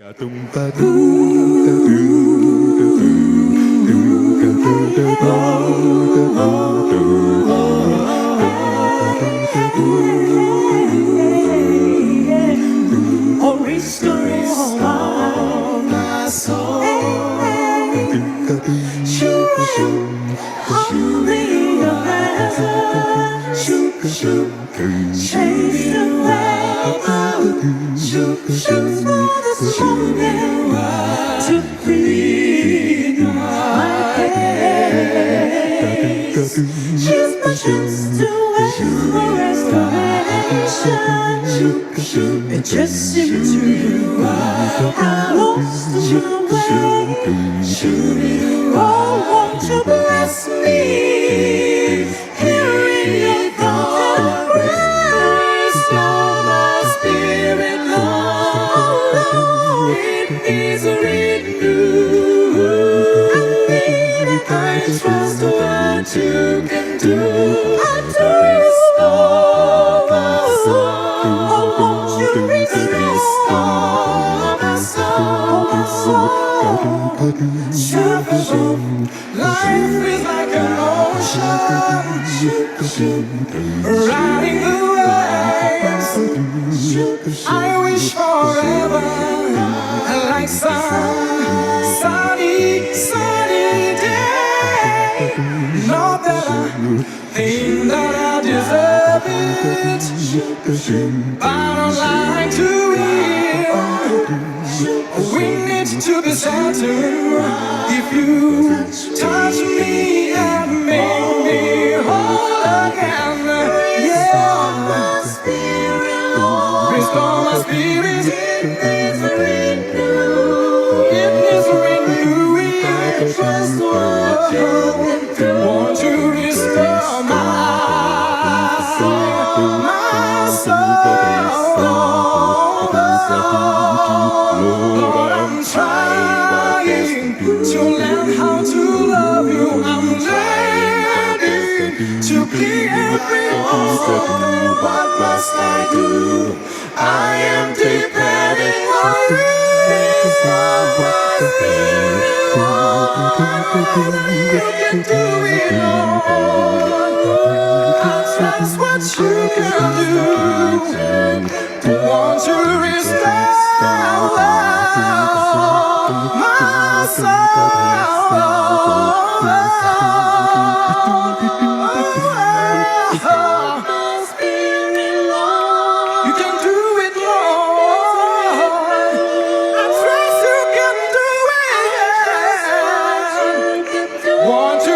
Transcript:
Oh, restore my soul. Only your hands chase away for the strong and wild to free my case. Choose my chance to wait for restoration. It just seemed to you I lost your way. Oh, won't you bless me? Hearing your thought, restore my spirit, Lord. It needs a renew. I trust what you can do to restore my soul. Oh, won't you restore my soul? Life is like an ocean, riding the waves. I wish forever, like sunny day. Not that I think that I deserve it, but I'd like to hear. We need to be certain if you touch me and make me whole again. Yeah, restore my spirit. It needs renewing. Trust what you want to restore my soul. Lord, I'm trying to learn how to love you. I'm ready to be every one. What must I do? I am depending on you. You can do it all. That's what you can do. Want to restore my soul. You can do it, Lord. I trust you can do it. Want to